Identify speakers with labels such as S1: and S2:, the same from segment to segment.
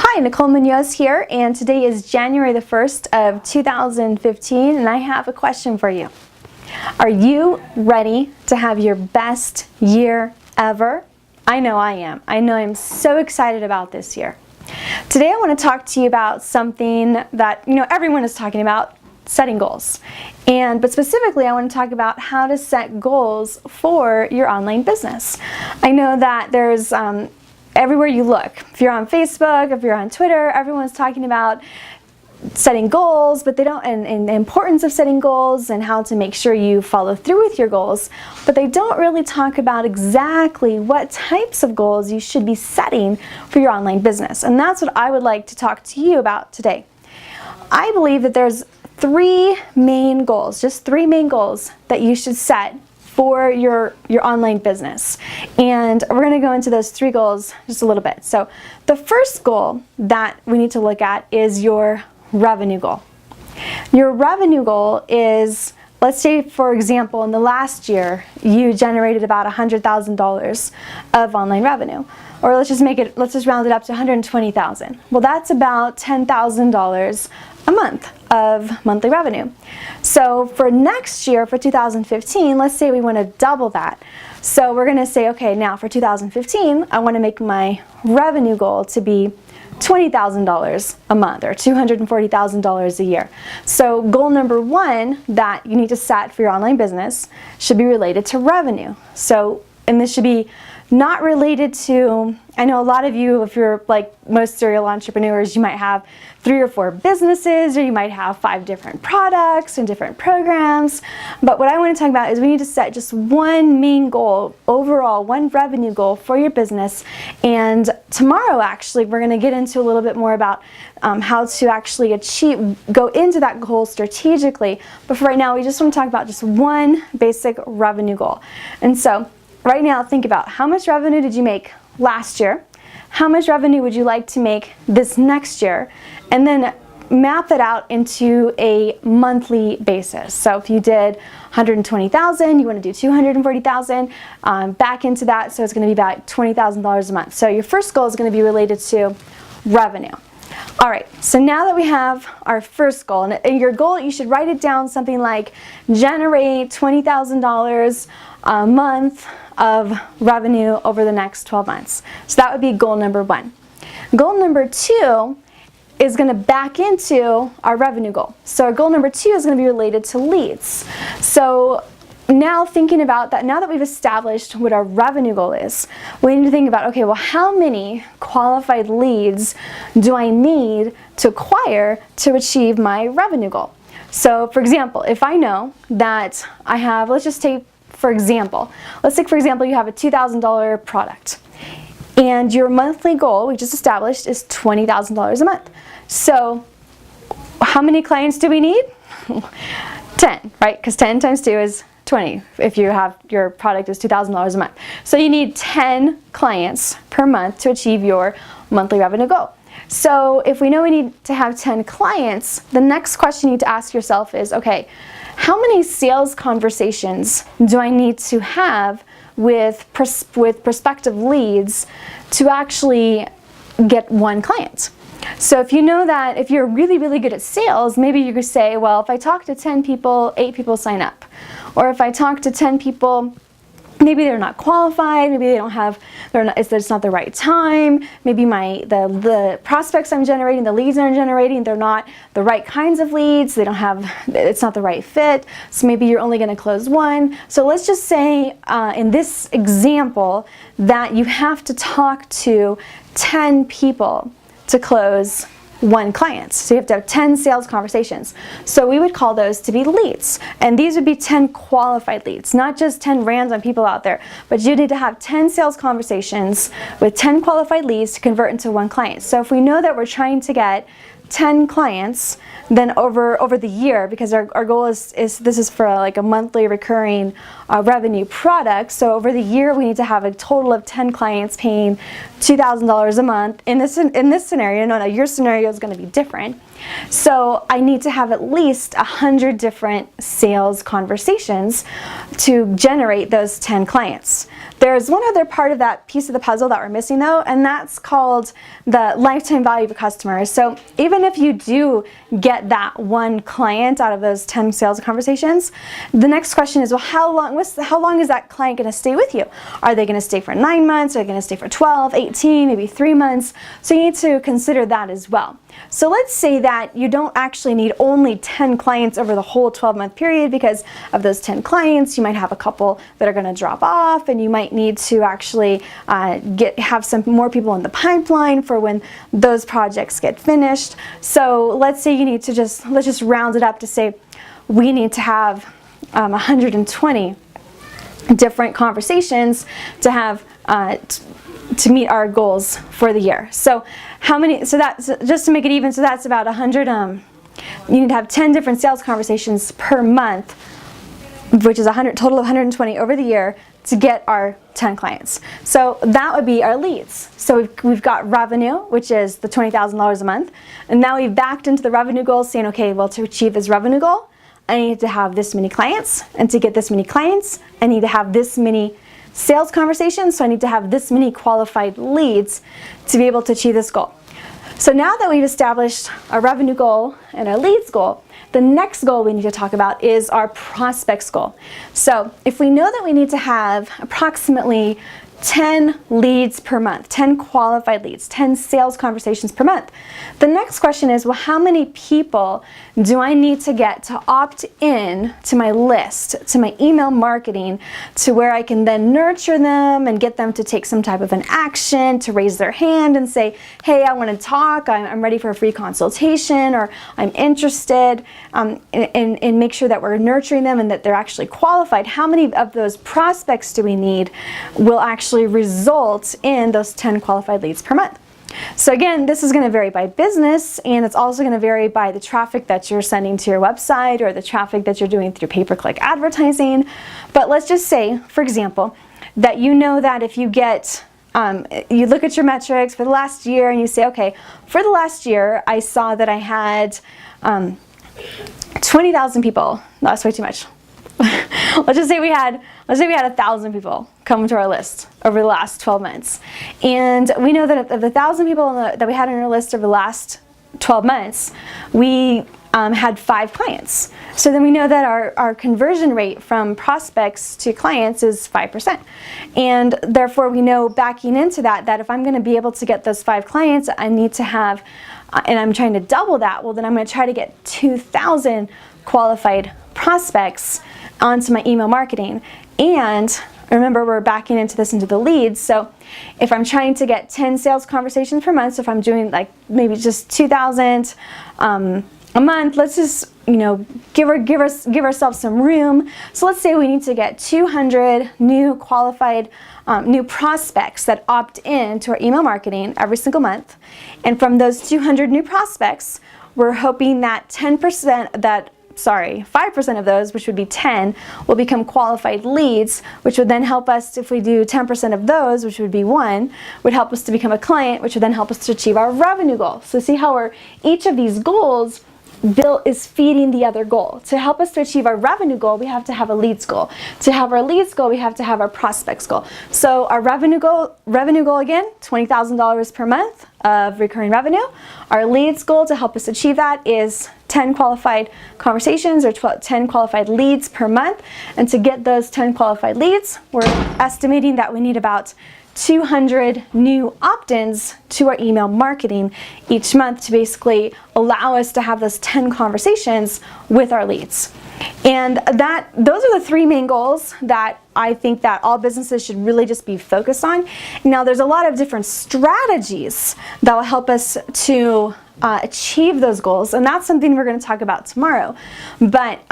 S1: Hi, Nicole Munoz here, and today is January the 1st of 2015, and I have a question for you. Are you ready to have your best year ever? I know I am. I know I'm so excited about this year. Today I want to talk to you about something that, everyone is talking about, setting goals. But specifically I want to talk about how to set goals for your online business. I know that there's everywhere you look, if you're on Facebook, if you're on Twitter, everyone's talking about setting goals, but they don't, and the importance of setting goals and how to make sure you follow through with your goals, but they don't really talk about exactly what types of goals you should be setting for your online business. And that's what I would like to talk to you about today. I believe that there's three main goals, just three main goals that you should set for your online business. And we're going to go into those three goals just a little bit. So the first goal that we need to look at is your revenue goal. Your revenue goal is, let's say for example, in the last year you generated about $100,000 of online revenue. Or let's just round it up to $120,000. Well, that's about $10,000 a month of monthly revenue. So for next year, for 2015, let's say we want to double that. So we're going to say, okay, now for 2015, I want to make my revenue goal to be $20,000 a month, or $240,000 a year. So goal number one that you need to set for your online business should be related to revenue. And this should be not related to, I know a lot of you, if you're like most serial entrepreneurs, you might have 3 or 4 businesses, or you might have 5 different products and different programs. But what I want to talk about is we need to set just one main goal, overall, one revenue goal for your business. And tomorrow, actually, we're going to get into a little bit more about how to actually go into that goal strategically. But for right now, we just want to talk about just one basic revenue goal. And so right now, think about how much revenue did you make last year? How much revenue would you like to make this next year? And then map that out into a monthly basis. So if you did 120,000, you want to do 240,000, back into that. So it's going to be about $20,000 a month. So your first goal is going to be related to revenue. All right, so now that we have our first goal, and your goal, you should write it down something like generate $20,000 a month of revenue over the next 12 months. So that would be goal number one. Goal number two is going to back into our revenue goal. So our goal number two is going to be related to leads. So now thinking about that, now that we've established what our revenue goal is, we need to think about, okay, well, how many qualified leads do I need to acquire to achieve my revenue goal? So for example, if I know that I have, let's take for example you have a $2,000 product, and your monthly goal, we just established, is $20,000 a month. So how many clients do we need? 10, right? Because 10 times 2 is 20 if you have your product is $2,000 a month. So you need 10 clients per month to achieve your monthly revenue goal. So if we know we need to have 10 clients, the next question you need to ask yourself is, okay, how many sales conversations do I need to have with prospective leads to actually get one client? So if you know that, if you're really, really good at sales, maybe you could say, well, if I talk to 10 people, 8 people sign up. Or if I talk to 10 people, maybe they're not qualified, maybe it's not the right time, maybe the prospects I'm generating, the leads I'm generating, they're not the right kinds of leads, it's not the right fit, so maybe you're only going to close one. So let's just say in this example that you have to talk to 10 people to close one client. So you have to have 10 sales conversations. So we would call those to be leads. And these would be 10 qualified leads, not just 10 random people out there, but you need to have 10 sales conversations with 10 qualified leads to convert into one client. So if we know that we're trying to get 10 clients, then over the year, because our goal is this is for like a monthly recurring revenue product, so over the year we need to have a total of 10 clients paying $2,000 a month. In this scenario, no, your scenario is going to be different. So I need to have at least 100 different sales conversations to generate those 10 clients. There's one other part of that piece of the puzzle that we're missing though, and that's called the lifetime value of a customer. So even if you do get that one client out of those 10 sales conversations, the next question is, well, how long is that client going to stay with you? Are they going to stay for 9 months? Are they going to stay for 12, 18, maybe 3 months? So you need to consider that as well. So let's say that you don't actually need only 10 clients over the whole 12-month period, because of those 10 clients, you might have a couple that are going to drop off, and you might need to actually have some more people in the pipeline for when those projects get finished. So let's say you need to let's just round it up to say we need to have 120 different conversations to have to meet our goals for the year. So how many, so that's, just to make it even, so that's about 100, you need to have 10 different sales conversations per month, which is a total of 120 over the year to get our 10 clients. So that would be our leads. So we've got revenue, which is the $20,000 a month, and now we've backed into the revenue goal saying, okay, well, to achieve this revenue goal, I need to have this many clients, and to get this many clients, I need to have this many sales conversations, so I need to have this many qualified leads to be able to achieve this goal. So now that we've established our revenue goal and our leads goal, the next goal we need to talk about is our prospects goal. So if we know that we need to have approximately 10 leads per month, 10 qualified leads, 10 sales conversations per month, the next question is, well, how many people do I need to get to opt in to my list, to my email marketing, to where I can then nurture them and get them to take some type of an action, to raise their hand and say, hey, I want to talk, I'm ready for a free consultation, or I'm interested, and make sure that we're nurturing them and that they're actually qualified. How many of those prospects do we need will actually result in those 10 qualified leads per month? So again, this is going to vary by business, and it's also going to vary by the traffic that you're sending to your website or the traffic that you're doing through pay-per-click advertising. But let's just say, for example, that you know that if you get, you look at your metrics for the last year and you say, okay, for the last year, I saw that I had 20,000 people. No, that's way too much. Let's just say we had 1,000 people come to our list over the last 12 months. And we know that of the 1,000 people that we had on our list over the last 12 months, we had 5 clients. So then we know that our conversion rate from prospects to clients is 5%. And therefore we know, backing into that if I'm going to be able to get those 5 clients, I need to have, and I'm trying to double that, well then I'm going to try to get 2,000 qualified prospects onto my email marketing. And remember, we're backing into the leads. So if I'm trying to get 10 sales conversations per month, so if I'm doing like maybe just 2,000 a month, let's just, give ourselves some room. So let's say we need to get 200 new qualified new prospects that opt in to our email marketing every single month. And from those 200 new prospects, we're hoping that 5% of those, which would be 10, will become qualified leads, which would then help us, if we do 10% of those, which would be 1, would help us to become a client, which would then help us to achieve our revenue goal. So see how each of these goals is feeding the other goal. To help us to achieve our revenue goal, we have to have a leads goal. To have our leads goal, we have to have our prospects goal. So our revenue goal again, $20,000 per month of recurring revenue. Our leads goal to help us achieve that is 10 qualified conversations or 10 qualified leads per month. And to get those 10 qualified leads, we're estimating that we need about 200 new opt-ins to our email marketing each month to basically allow us to have those 10 conversations with our leads. And those are the 3 main goals that I think that all businesses should really just be focused on. Now, there's a lot of different strategies that will help us to achieve those goals, and that's something we're going to talk about tomorrow. But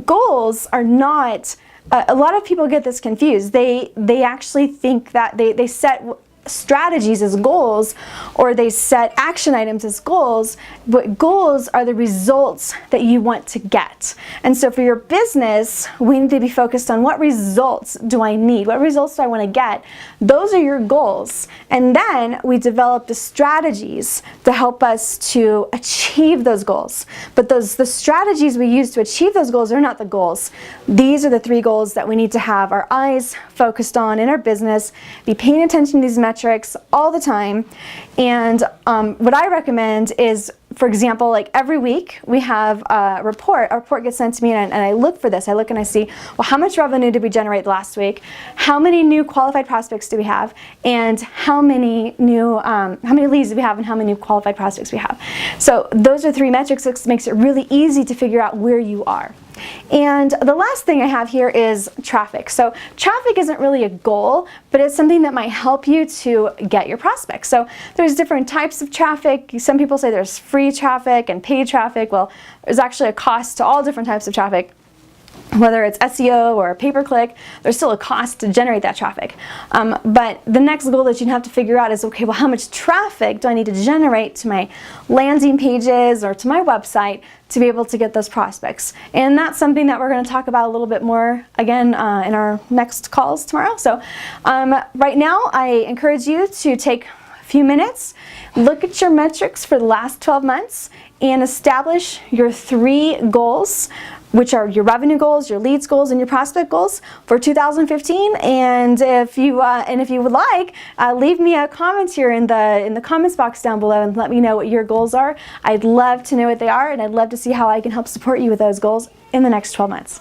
S1: goals are not, a lot of people get this confused. They actually think that they set strategies as goals, or they set action items as goals, but goals are the results that you want to get. And so for your business, we need to be focused on what results do I need? What results do I want to get? Those are your goals. And then we develop the strategies to help us to achieve those goals. But the strategies we use to achieve those goals are not the goals. These are the 3 goals that we need to have our eyes focused on in our business, be paying attention to these metrics all the time. And what I recommend is, for example, like every week we have a report. A report gets sent to me, and I look for this. I look and I see, well, how much revenue did we generate last week? How many new qualified prospects do we have? And how many leads do we have, and how many new qualified prospects we have? So those are 3 metrics that makes it really easy to figure out where you are. And the last thing I have here is traffic. So traffic isn't really a goal, but it's something that might help you to get your prospects. So there's different types of traffic. Some people say there's free traffic and paid traffic. Well, there's actually a cost to all different types of traffic. Whether it's SEO or pay-per-click, there's still a cost to generate that traffic. But the next goal that you have to figure out is, okay, well, how much traffic do I need to generate to my landing pages or to my website to be able to get those prospects? And that's something that we're going to talk about a little bit more again in our next calls tomorrow. So right now, I encourage you to take a few minutes, look at your metrics for the last 12 months, and establish your 3 goals, which are your revenue goals, your leads goals, and your prospect goals for 2015. And if you would like, leave me a comment here in the comments box down below and let me know what your goals are. I'd love to know what they are, and I'd love to see how I can help support you with those goals in the next 12 months.